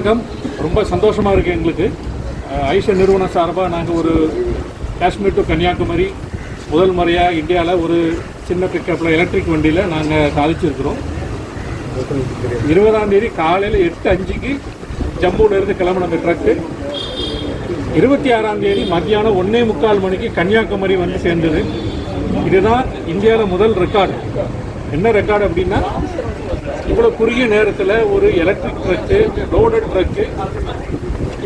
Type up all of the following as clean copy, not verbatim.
வணக்கம். ரொம்ப சந்தோஷமாக இருக்குது எங்களுக்கு. ஐஷர் நிறுவனம் சார்பாக நாங்கள் ஒரு காஷ்மீர் டு கன்னியாகுமரி முதல் முறையாக இந்தியாவில் ஒரு சின்ன பிக்கப்பில் எலக்ட்ரிக் வண்டியில் நாங்கள் சாதிச்சிருக்கிறோம். 20ஆம் தேதி காலையில் 8:05 ஜம்முவிலேருந்து கிளம்பின அந்த ட்ரக்கு 26ஆம் தேதி மத்தியானம் 1:45 மணிக்கு கன்னியாகுமரி வந்து சேர்ந்தது. இதுதான் இந்தியாவில் முதல் ரெக்கார்டு. என்ன ரெக்கார்டு அப்படின்னா, இவ்வளோ குறுகிய நேரத்தில் ஒரு எலக்ட்ரிக் ட்ரக்கு, லோடட் ட்ரக்கு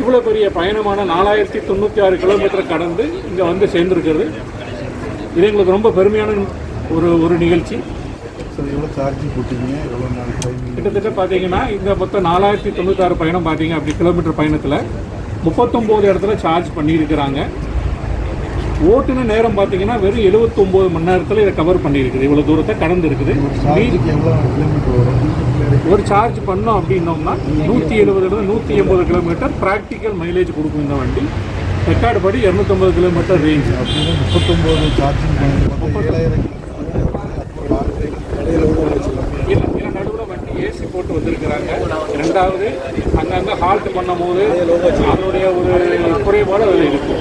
இவ்வளோ பெரிய பயணமான 4096 கிலோமீட்டர் கடந்து இங்கே வந்து சேர்ந்துருக்கிறது. இது எங்களுக்கு ரொம்ப பெருமையான ஒரு நிகழ்ச்சி. கிட்டத்தட்ட பார்த்தீங்கன்னா இந்த மொத்தம் 4096 பயணம் பார்த்தீங்க அப்படி கிலோமீட்டர் பயணத்தில் 39 இடத்துல சார்ஜ் பண்ணியிருக்கிறாங்க. ஓட்டுன நேரம் பார்த்தீங்கன்னா வெறும் 79 மணி நேரத்தில் இதை கவர் பண்ணியிருக்குது. இவ்வளோ தூரத்தை கடந்து இருக்குது. ஒரு சார்ஜ் பண்ணோம் அப்படின்னோம்னா 170 180 கிலோமீட்டர் ப்ராக்டிக்கல் மைலேஜ் கொடுக்கும் இந்த வண்டி. ரெக்கார்டு படி 250 கிலோமீட்டர் ரேஞ்ச். 39 சார்ஜிங் இல்லை, நடுவில் வண்டி ஏசி போட்டு வந்திருக்கிறாங்க. ரெண்டாவது அங்கங்கே ஹால்ட் பண்ணும் போது அதனுடைய ஒரு குறைபாடு அதில் இருக்கும்.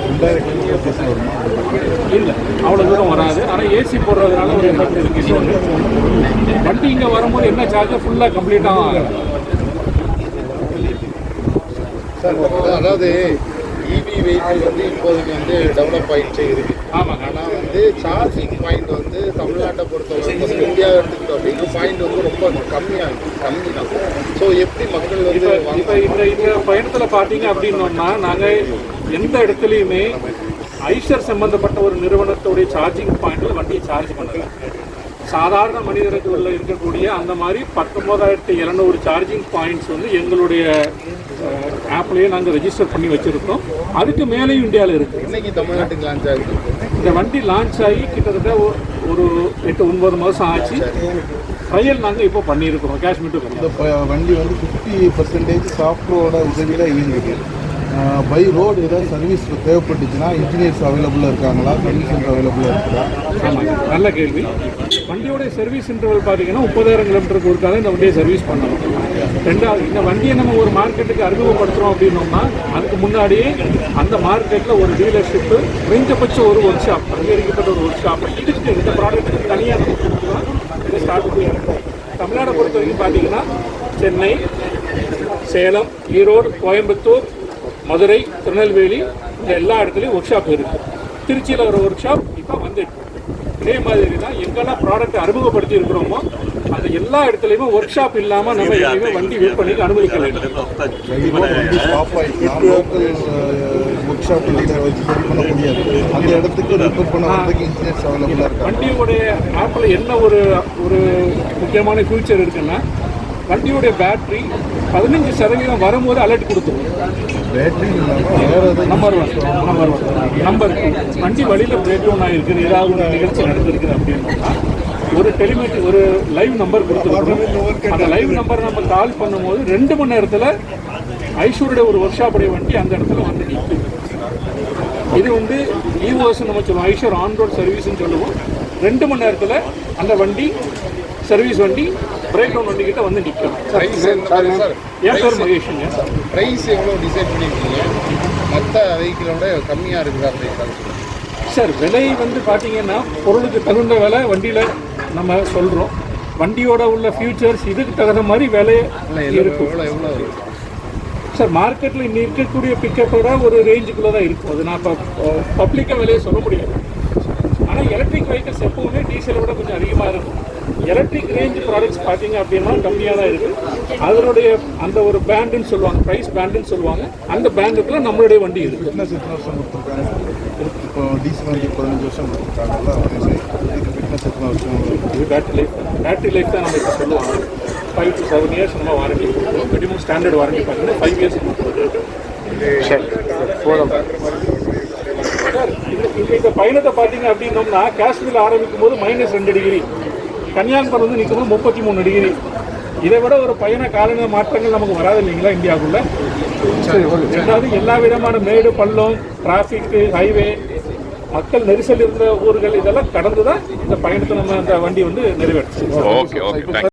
இல்லை, அவ்வளோ தூரம் வராது. ஆனால் ஏசி போடுறதுனால ஒரு எஃபெக்ட் இருக்குது. வண்டி இங்கே வரும்போது என்ன சார்ஜ் ஃபுல்லாக கம்ப்ளீட்டாக ஆகும். அதாவது இவி வெஹிக்கிள் வந்து இப்போதைக்கு வந்து டெவலப் ஆகிடுச்சே இருக்குது. ஆமாங்க. ஆனால் வந்து சார்ஜிங் பாயிண்ட் வந்து தமிழ்நாட்டை பொறுத்தவரை இந்தியாவை எடுத்துக்கிட்டோம் அப்படின்னா பாயிண்ட் வந்து ரொம்ப கம்மி தான். ஸோ எப்படி மக்கள் வந்து இப்போ இந்த பயணத்தில் பார்த்தீங்க அப்படின்னோம்னா, நாங்கள் எந்த இடத்துலையுமே ஐஷர் சம்பந்தப்பட்ட ஒரு நிறுவனத்துடைய சார்ஜிங் பாயிண்டில் வண்டியை சார்ஜ் பண்ணல. சாதாரண மனிதருக்கு உள்ள இருக்கக்கூடிய அந்த மாதிரி 19,700 சார்ஜிங் பாயிண்ட்ஸ் வந்து எங்களுடைய ஆப்லேயே நாங்கள் ரெஜிஸ்டர் பண்ணி வச்சுருக்கோம். அதுக்கு மேலேயும் இந்தியாவில் இருக்குது. இன்னைக்கு தமிழ்நாட்டுக்கு லான்ச் ஆகுது. இந்த வண்டி லான்ச் ஆகி கிட்டத்தட்ட ஒரு 8-9 மாதம் ஆச்சு. ட்ரையல் நாங்கள் இப்போ பண்ணியிருக்கிறோம் காஷ்மீர் டு கன்னியாகுமரி. இந்த வண்டி வந்து 50% சாஃப்ட்வேரோட உதவியில் இயங்குது. பை ரோடு ஏதாவது சர்வீஸ் தேவைப்பட்டுச்சுன்னா இன்ஜினியர்ஸ் அவைலபிளாக இருக்காங்களா? சர்வீஸ் சென்டர் அவைலபிளாக இருக்குதா? ஆமாங்க, நல்ல கேள்வி. வண்டியோடைய சர்வீஸ் இன்டர்வல் பார்த்தீங்கன்னா 30,000 கிலோமீட்டருக்கு ஒருக்காக இந்த வண்டியை சர்வீஸ் பண்ணணும். ரெண்டாவது, இந்த வண்டியை நம்ம ஒரு மார்க்கெட்டுக்கு அறிமுகப்படுத்துகிறோம் அப்படின்னோம்னா அதுக்கு முன்னாடியே அந்த மார்க்கெட்டில் ஒரு டீலர்ஷிப்பு, குறைஞ்சபட்ச ஒரு ஒர்க் ஷாப், அங்கீகரிக்கப்பட்ட ஒரு ஒர்க் ஷாப் இதுக்கு இந்த ப்ராடக்ட்டுக்கு தனியாக நம்ம கொடுத்துக்கலாம். இதை ஸ்டார்ட் பண்ணி தமிழ்நாடை பொறுத்த வரைக்கும் பார்த்தீங்கன்னா சென்னை, சேலம், ஈரோடு, கோயம்புத்தூர், மதுரை, திருநெல்வேலி இந்த எல்லா இடத்துலையும் ஒர்க் ஷாப் இருக்குது. திருச்சியில் ஒரு ஒர்க் ஷாப் இப்போ வந்துருக்கு. இதே மாதிரி தான் எங்கெல்லாம் ப்ராடக்ட் அறிமுகப்படுத்தி இருக்கிறோமோ அந்த எல்லா இடத்துலையுமே ஒர்க் ஷாப் இல்லாமல் நம்ம எங்கேயுமே வண்டி விற்பனைக்கு அனுமதிக்க வேண்டும். வண்டியோடைய ஆப்பில் என்ன ஒரு முக்கியமான ஃபியூச்சர் இருக்குன்னா, வண்டியோடைய பேட்டரி 15% வரும்போது அலர்ட் கொடுத்துரும். நம்பர் வண்டி வழியில் பிரேக் டவுன் ஆகிருக்கு, ஏதாவது ஒரு நிகழ்ச்சி நடந்திருக்குது அப்படின்னா ஒரு லைவ் நம்பர் கொடுத்துருக்கோம். அந்த லைவ் நம்பர் நம்ம கால் பண்ணும்போது 2 மணி நேரத்தில் ஐஷூருடைய ஒரு ஒர்க் ஷாப்புடைய வண்டி அந்த இடத்துல வந்து நிற்கும். இது வந்து ஈஓஎஸ் நம்ம சொல்லுவோம், ஐஷூர் ஆன் ரோட் சர்வீஸ்ன்னு சொல்லுவோம். 2 மணி நேரத்தில் அந்த வண்டி சர்வீஸ் வண்டி பிரேக் டவுன் வண்டிக்கிட்ட வந்து நிற்கும். என் பேர் மகேஷுங்க. ப்ரைஸ் எவ்வளோ டிசைட் பண்ணியிருக்கீங்க? மற்ற வெஹிக்கிளோட கம்மியாக இருக்குதா ப்ரைஸ்? சார், விலை வந்து பார்த்தீங்கன்னா பொருளுக்கு தகுந்த விலை வண்டியில் நம்ம சொல்கிறோம். வண்டியோட உள்ள ஃபியூச்சர்ஸ் இதுக்கு தகுந்த மாதிரி விலை இருக்கும். எவ்வளோ இருக்கும் சார்? மார்க்கெட்டில் இன்னும் இருக்கக்கூடிய பிக்கப்போட ஒரு ரேஞ்சுக்குள்ளே தான் இருக்கும். அது நான் இப்போ பப்ளிக்காக விலையை சொல்ல முடியாது. ஆனால் எலக்ட்ரிக் வெஹிக்கிள்ஸ் எப்போவுமே டீசலை விட கொஞ்சம் அதிகமாக இருக்கும். எலக்ட்ரிக் ரேஞ்ச் ப்ராடக்ட்ஸ் பார்த்தீங்க அப்படின்னா கம்மியாக தான் இருக்குது. அதனுடைய அந்த ஒரு பேண்டுன்னு சொல்லுவாங்க, ப்ரைஸ் பேண்டுன்னு சொல்லுவாங்க. அந்த பேண்டுக்குள்ள நம்மளுடைய வண்டி இருக்குது. ஃபிட்னஸ் எத்தனை வருஷம் கொடுத்துருக்காங்க? இப்போ டீசல் வண்டி 15 வருஷம் கொடுத்துருக்காங்கல்ல, ஃபிட்னஸ் எத்தனை வருஷம்? இது பேட்டரி லைஃப் தான் நம்ம இப்போ சொல்லுவாங்க. 5 to 7 இயர்ஸ் நம்ம வாரண்டி கொடுக்குறோம். மினிமம் ஸ்டாண்டர்ட் வாரண்டி பார்த்தீங்கன்னா 5 இயர்ஸ் சார். இந்த பயணத்தை பார்த்தீங்க அப்படின்னோம்னா காஷ்மீரில் ஆரம்பிக்கும் போது -2 டிகிரி, கன்னியாகுமரி வந்து நிற்கும்போது 33 டிகிரி. இதை விட ஒரு பயண காலநிலை மாற்றங்கள் நமக்கு வராது இல்லைங்களா இந்தியாவுக்குள்ள? ரெண்டாவது, எல்லா விதமான மேடு பள்ளம், டிராஃபிக்கு, ஹைவே, மக்கள் நெரிசல் இருந்த ஊர்கள் இதெல்லாம் கடந்து தான் இந்த பயணத்தை நம்ம அந்த வண்டி வந்து நிறைவேற்றுச்சு.